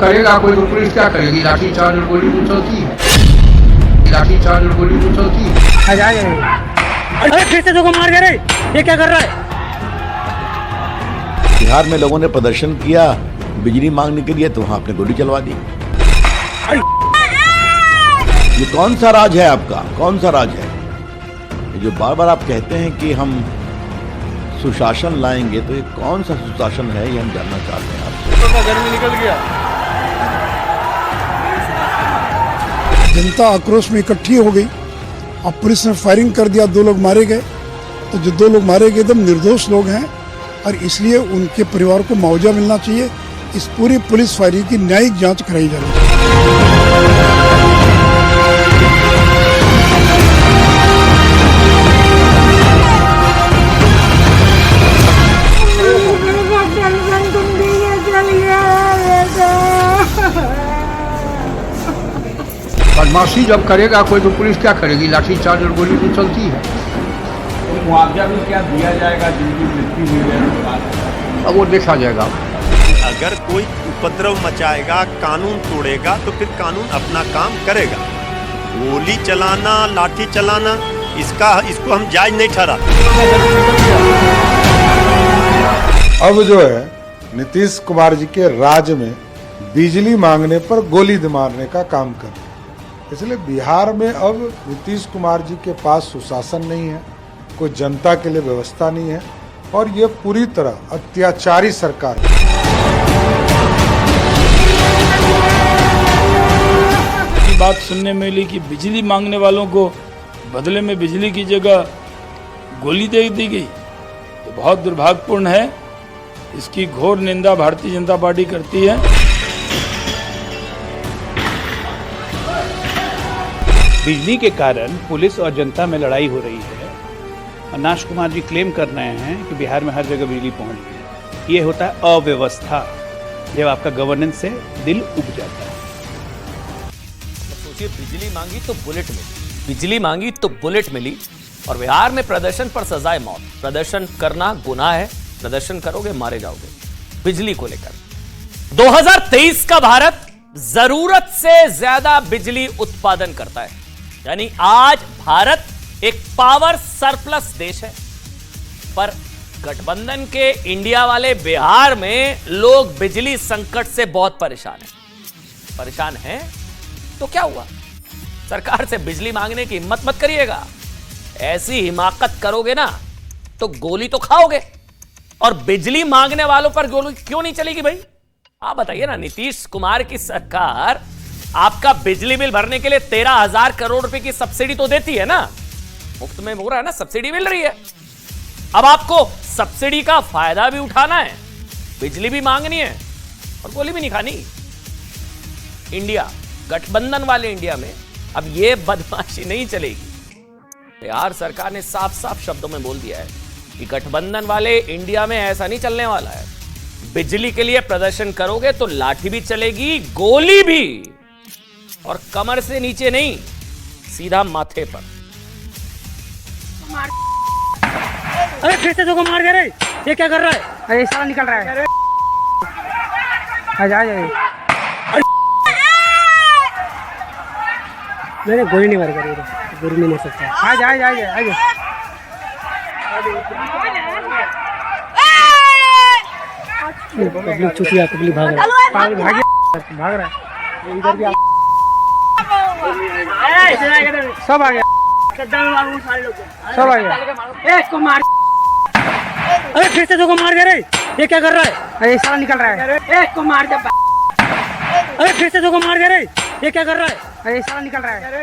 करेगा कोई तो पुलिस क्या करेगी? लाठीचार्ज और गोली तो चलती है, लाठीचार्ज और गोली तो चलती है। अरे फिर से तो मार गए रे, ये क्या कर रहा है? बिहार में लोगों ने प्रदर्शन किया बिजली मांगने के लिए, तो वहां आपने गोली चलवा दी। ये कौन सा राज है आपका? कौन सा राज है? ये जो बार बार आप कहते हैं कि हम सुशासन लाएंगे, तो ये कौन सा सुशासन है, ये हम जानना चाहते हैं आपसे। गर्मी निकल गया। जनता आक्रोश में इकट्ठी हो गई और पुलिस ने फायरिंग कर दिया, 2 लोग मारे गए। तो जो 2 लोग मारे गए एकदम निर्दोष लोग हैं और इसलिए उनके परिवार को मुआवजा मिलना चाहिए। इस पूरी पुलिस फायरिंग की न्यायिक जांच कराई जानी चाहिए। बदमाशी जब करेगा कोई तो पुलिस क्या करेगी? लाठीचार्ज और गोली तो चलती है। मुआवजा भी क्या दिया जाएगा जिनकी मृत्यु हुई है? अब वो देखा जाएगा। अगर कोई उपद्रव मचाएगा, कानून तोड़ेगा, तो फिर कानून अपना काम करेगा। गोली चलाना, लाठी चलाना, इसको हम जायज नहीं ठहरा। अब जो है नीतीश कुमार जी के राज में बिजली मांगने पर गोली मारने का काम कर, इसलिए बिहार में अब नीतीश कुमार जी के पास सुशासन नहीं है, कोई जनता के लिए व्यवस्था नहीं है और ये पूरी तरह अत्याचारी सरकार है। की बात सुनने में मिली कि बिजली मांगने वालों को बदले में बिजली की जगह गोली दे दी गई, तो बहुत दुर्भाग्यपूर्ण है। इसकी घोर निंदा भारतीय जनता पार्टी करती है। बिजली के कारण पुलिस और जनता में लड़ाई हो रही है। अनाश कुमार जी क्लेम कर रहे हैं कि बिहार में हर जगह बिजली पहुंच गई। ये होता है अव्यवस्था, जब आपका गवर्नेंस से दिल उब जाता है। सोचिए, बिजली मांगी तो बुलेट मिली, बिजली मांगी तो बुलेट मिली, और बिहार में प्रदर्शन पर सजाए मौत। प्रदर्शन करना गुनाह है, प्रदर्शन करोगे मारे जाओगे। बिजली को लेकर 2023 का भारत जरूरत से ज्यादा बिजली उत्पादन करता है, यानी आज भारत एक पावर सरप्लस देश है। पर गठबंधन के इंडिया वाले बिहार में लोग बिजली संकट से बहुत परेशान हैं। तो क्या हुआ? सरकार से बिजली मांगने की हिम्मत मत करिएगा। ऐसी हिमाकत करोगे ना तो गोली तो खाओगे। और बिजली मांगने वालों पर गोली क्यों नहीं चलेगी भाई? आप बताइए ना। नीतीश कुमार की सरकार आपका बिजली बिल भरने के लिए 13,000 करोड़ रुपए की सब्सिडी तो देती है ना, मुफ्त में हो रहा है ना, सब्सिडी मिल रही है। अब आपको सब्सिडी का फायदा भी उठाना है, बिजली भी मांगनी है और गोली भी नहीं खानी। इंडिया, गठबंधन वाले इंडिया में अब यह बदमाशी नहीं चलेगी। बिहार सरकार ने साफ साफ शब्दों में बोल दिया है कि गठबंधन वाले इंडिया में ऐसा नहीं चलने वाला है। बिजली के लिए प्रदर्शन करोगे तो लाठी भी चलेगी, गोली भी, और कमर से नीचे नहीं, सीधा माथे पर। अरे फिर से तो मार गए रे, ये क्या कर रहा है? अरे साला निकल रहा है। आजा नहीं, गोली नहीं मार कर, गोली नहीं मार सकता। आजा पब्लिक चुतिया, पब्लिक भाग रहा है इधर भी। सब आ गया, सब आ गया। इसको मार। अरे फिर से तो मार गए रे, ये क्या कर रहा है? अरे साला निकल रहा है। इसको मार दे। अरे फिर से तो मार गए रे, ये क्या कर रहा है? अरे साला निकल रहा है।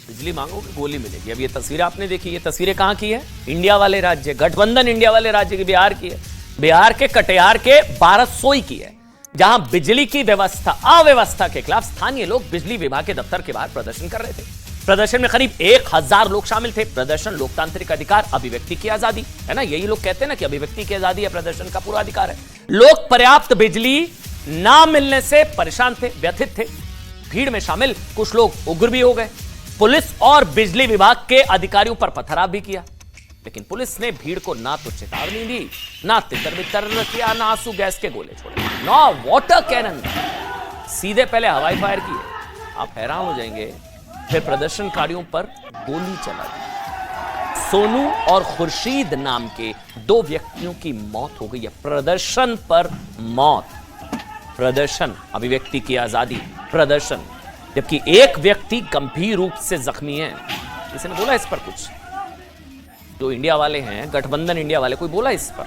बिजली मांगोगे गोली मिलेगी। अब ये तस्वीरें आपने देखी, ये तस्वीरें कहां की है? इंडिया वाले राज्य, गठबंधन इंडिया वाले राज्य की, बिहार की है। बिहार के कटिहार के 1200 की है, जहां बिजली की अव्यवस्था के खिलाफ स्थानीय लोग बिजली विभाग के दफ्तर के बाहर प्रदर्शन कर रहे थे। प्रदर्शन में करीब 1000 लोग शामिल थे। प्रदर्शन लोकतांत्रिक अधिकार, अभिव्यक्ति की आजादी है ना, यही लोग कहते हैं ना कि अभिव्यक्ति की आजादी है, प्रदर्शन का पूरा अधिकार है। लोग पर्याप्त बिजली ना मिलने से परेशान थे, व्यथित थे। भीड़ में शामिल कुछ लोग उग्र भी हो गए। पुलिस और बिजली विभाग के अधिकारियों पर पथराव भी किया। लेकिन पुलिस ने भीड़ को ना तो चेतावनी दी, ना तितर बितर किया, ना आंसू गैस के गोले छोड़े, ना वाटर कैनन, सीधे पहले हवाई फायर किए। आप हैरान हो जाएंगे, फिर प्रदर्शनकारियों पर गोली चला दी। सोनू और खुर्शीद नाम के 2 व्यक्तियों की मौत हो गई है प्रदर्शन पर। मौत, प्रदर्शन, अभिव्यक्ति की आजादी, प्रदर्शन, जबकि एक व्यक्ति गंभीर रूप से जख्मी है। किसी ने बोला इस पर कुछ? जो इंडिया वाले हैं, गठबंधन इंडिया वाले, कोई बोला इस पर?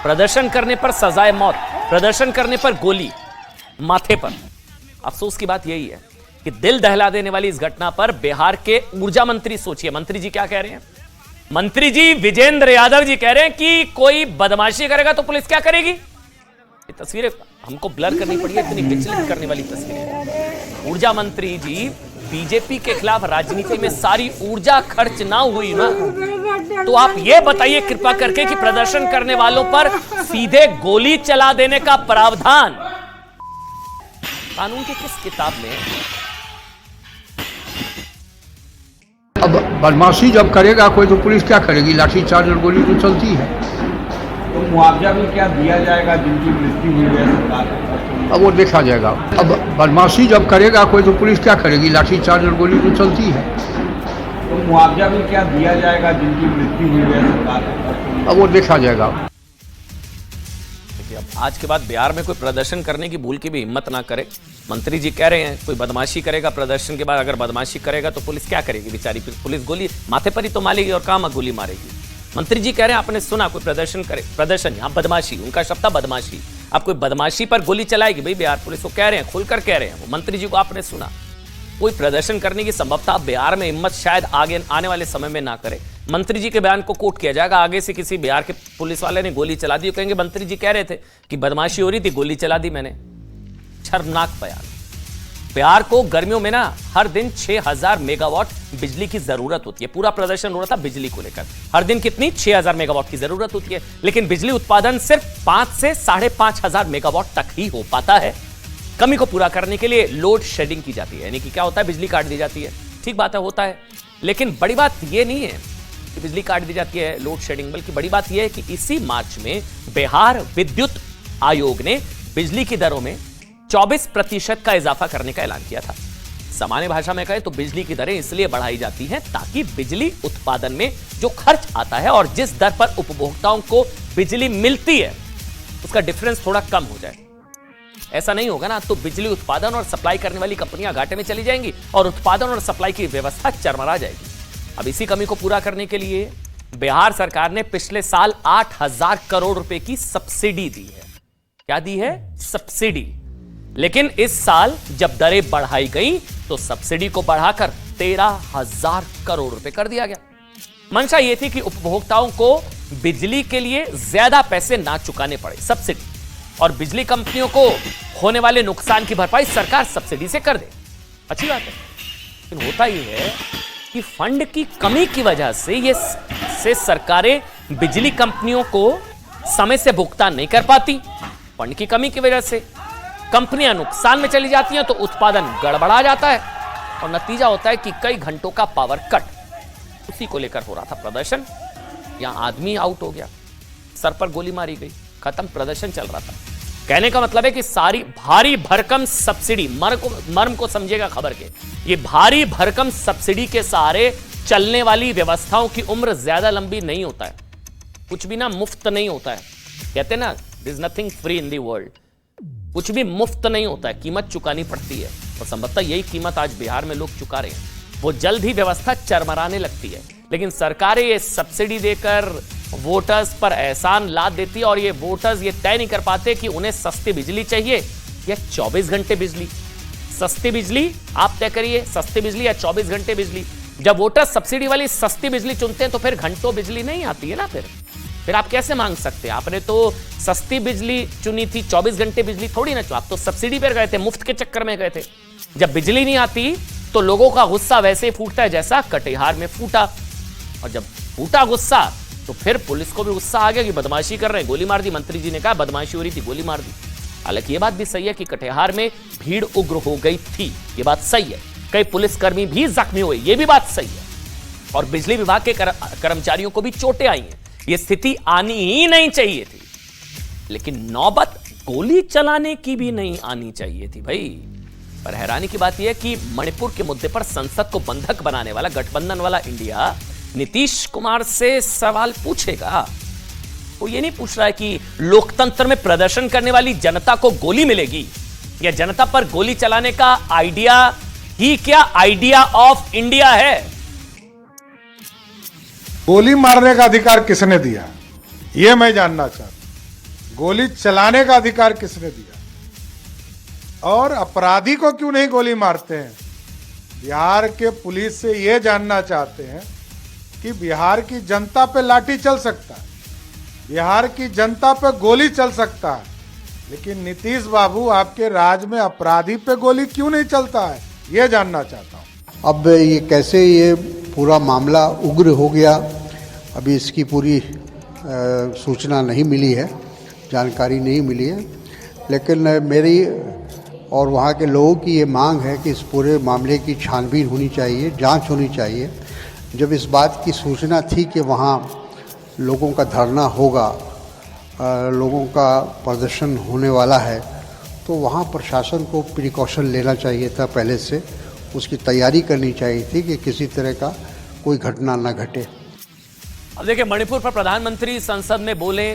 प्रदर्शन करने पर सजाए मौत, प्रदर्शन करने पर गोली माथे पर। अफसोस की बात यही है कि दिल दहला देने वाली इस घटना पर बिहार के ऊर्जा मंत्री, सोचिए मंत्री जी क्या कह रहे हैं। मंत्री जी विजेंद्र यादव जी कह रहे हैं कि कोई बदमाशी करेगा तो पुलिस क्या करेगी। ये तस्वीरें हमको ब्लर करनी पड़ी है, इतनी विचलित करने वाली तस्वीरें। ऊर्जा मंत्री जी, बीजेपी के खिलाफ राजनीति में सारी ऊर्जा खर्च ना हुई ना, तो आप ये बताइए कृपा करके कि प्रदर्शन करने वालों पर सीधे गोली चला देने का प्रावधान कानून की किस किताब में है? अब बदमाशी जब करेगा कोई तो पुलिस क्या करेगी? लाठीचार्ज और गोली तो चलती है। तो मुआवजा भी क्या दिया जाएगा जिनकी मृत्यु हुई है सरकार? अब वो देखा जाएगा। अब बदमाशी जब करेगा कोई तो पुलिस क्या करेगी? लाठीचार्ज और गोली तो चलती है। तो मुआवजा भी क्या दिया जाएगा जिनकी मृत्यु हुई है सरकार? अब वो देखा जाएगा। देखिए, अब आज के बाद बिहार में कोई प्रदर्शन करने की भूल की भी हिम्मत ना करे। मंत्री जी कह रहे हैं कोई बदमाशी करेगा प्रदर्शन के बाद, अगर बदमाशी करेगा तो पुलिस क्या करेगी बेचारी? पुलिस गोली माथे पर ही तो मारेगी और कहां गोली मारेगी। मंत्री जी कह रहे हैं आपने सुना कोई प्रदर्शन करे, प्रदर्शन यहां बदमाशी, उनका शब्द था बदमाशी। आप कोई बदमाशी पर गोली चलाएगी? भाई बिहार पुलिस को कह रहे हैं, खुलकर कह रहे हैं, वो मंत्री जी को आपने सुना। कोई प्रदर्शन करने की संभवतः बिहार में हिम्मत शायद आगे आने वाले समय में ना करे। मंत्री जी के बयान को कोट किया जाएगा, आगे से किसी बिहार के पुलिस वाले ने गोली चला दी, कहेंगे मंत्री जी कह रहे थे कि बदमाशी हो रही थी, गोली चला दी मैंने। शर्मनाक बयान। बिहार को गर्मियों में ना हर दिन 6000 मेगावाट बिजली की जरूरत होती है। पूरा प्रदर्शन हो रहा था बिजली को लेकर, हर दिन कितनी 6000 मेगावाट की जरूरत होती है, लेकिन बिजली उत्पादन सिर्फ 5 से 5500 मेगावाट तक ही हो पाता है। कमी को पूरा करने के लिए लोड शेडिंग की जाती है, यानी कि क्या होता है, बिजली काट दी जाती है। ठीक बात है, होता है, लेकिन बड़ी बात यह नहीं है कि बिजली काट दी जाती है, लोड शेडिंग, बल्कि बड़ी बात यह है कि इसी मार्च में बिहार विद्युत आयोग ने बिजली की दरों में 24% का इजाफा करने का ऐलान किया था। सामान्य भाषा में कहें तो बिजली की दरें इसलिए बढ़ाई जाती हैं ताकि बिजली उत्पादन में जो खर्च आता है और जिस दर पर उपभोक्ताओं को बिजली मिलती है उसका डिफरेंस थोड़ा कम हो जाए। ऐसा नहीं होगा ना तो बिजली उत्पादन और सप्लाई करने वाली कंपनियां घाटे में चली जाएंगी और उत्पादन और सप्लाई की व्यवस्था चरमरा जाएगी। अब इसी कमी को पूरा करने के लिए बिहार सरकार ने पिछले साल 8000 करोड़ रुपए की सब्सिडी दी है। क्या दी है? सब्सिडी। लेकिन इस साल जब दरें बढ़ाई गई तो सब्सिडी को बढ़ाकर 13000 करोड़ रुपए कर दिया गया। मंशा यह थी कि उपभोक्ताओं को बिजली के लिए ज्यादा पैसे ना चुकाने पड़े, सब्सिडी, और बिजली कंपनियों को होने वाले नुकसान की भरपाई सरकार सब्सिडी से कर दे। अच्छी बात है, लेकिन होता यह है कि फंड की कमी की वजह से सरकारें बिजली कंपनियों को समय से भुगतान नहीं कर पाती। फंड की कमी की वजह से कंपनियां नुकसान में चली जाती हैं तो उत्पादन गड़बड़ा जाता है और नतीजा होता है कि कई घंटों का पावर कट। उसी को लेकर हो रहा था प्रदर्शन। यहां आदमी आउट हो गया, सर पर गोली मारी गई, खत्म, प्रदर्शन चल रहा था। कहने का मतलब है कि सारी भारी भरकम सब्सिडी, मर्म को समझेगा खबर के, ये भारी भरकम सब्सिडी के सहारे चलने वाली व्यवस्थाओं की उम्र ज्यादा लंबी नहीं होता है। कुछ भी ना मुफ्त नहीं होता है। कहते हैं ना, there is nothing free in the world. कुछ भी मुफ्त नहीं होता है, कीमत चुकानी पड़ती है और संभवतः यही कीमत आज बिहार में लोग चुका रहे हैं। वो जल्द ही व्यवस्था चरमराने लगती है, लेकिन सरकारें ये सब्सिडी देकर वोटर्स पर एहसान लाद देती है और ये वोटर्स ये तय नहीं कर पाते कि उन्हें सस्ती बिजली चाहिए या 24 घंटे बिजली। सस्ती बिजली आप तय करिए, सस्ती बिजली या 24 घंटे बिजली। जब वोटर्स सब्सिडी वाली सस्ती बिजली चुनते हैं तो फिर घंटों बिजली नहीं आती है ना। फिर आप कैसे मांग सकते हैं? आपने तो सस्ती बिजली चुनी थी, 24 घंटे बिजली थोड़ी ना, आप तो सब्सिडी पर गए थे, मुफ्त के चक्कर में गए थे। जब बिजली नहीं आती तो लोगों का गुस्सा वैसे ही फूटता है जैसा कटिहार में फूटा, और जब फूटा गुस्सा तो फिर पुलिस को भी गुस्सा आ गया कि बदमाशी कर रहे हैं, गोली मार दी। मंत्री जी ने कहा बदमाशी हो रही थी, गोली मार दी। हालांकि यह बात भी सही है कि कटिहार में भीड़ उग्र हो गई थी, यह बात सही है। कई पुलिसकर्मी भी जख्मी हुए, यह भी बात सही है। और बिजली विभाग के कर्मचारियों को भी चोटें आई हैं। यह स्थिति आनी ही नहीं चाहिए थी, लेकिन नौबत गोली चलाने की भी नहीं आनी चाहिए थी भाई। पर हैरानी की बात यह है कि मणिपुर के मुद्दे पर संसद को बंधक बनाने वाला गठबंधन वाला इंडिया नीतीश कुमार से सवाल पूछेगा। वो ये नहीं पूछ रहा है कि लोकतंत्र में प्रदर्शन करने वाली जनता को गोली मिलेगी, या जनता पर गोली चलाने का आइडिया ही क्या आइडिया ऑफ इंडिया है। गोली मारने का अधिकार किसने दिया, यह मैं जानना चाहता हूं। गोली चलाने का अधिकार किसने दिया, और अपराधी को क्यों नहीं गोली मारते हैं। बिहार के पुलिस से यह जानना चाहते हैं कि बिहार की जनता पे लाठी चल सकता है, बिहार की जनता पे गोली चल सकता है, लेकिन नीतीश बाबू आपके राज्य में अपराधी पे गोली क्यों नहीं चलता है, यह जानना चाहता हूं। अब ये कैसे ये पूरा मामला उग्र हो गया, अभी इसकी पूरी सूचना नहीं मिली है, जानकारी नहीं मिली है, लेकिन मेरी और वहाँ के लोगों की ये मांग है कि इस पूरे मामले की छानबीन होनी चाहिए, जांच होनी चाहिए। जब इस बात की सूचना थी कि वहाँ लोगों का धरना होगा, लोगों का प्रदर्शन होने वाला है, तो वहाँ प्रशासन को प्रिकॉशन लेना चाहिए था, पहले से उसकी तैयारी करनी चाहिए थी कि किसी तरह का कोई घटना न घटे। अब देखिए, मणिपुर पर प्रधानमंत्री संसद में बोले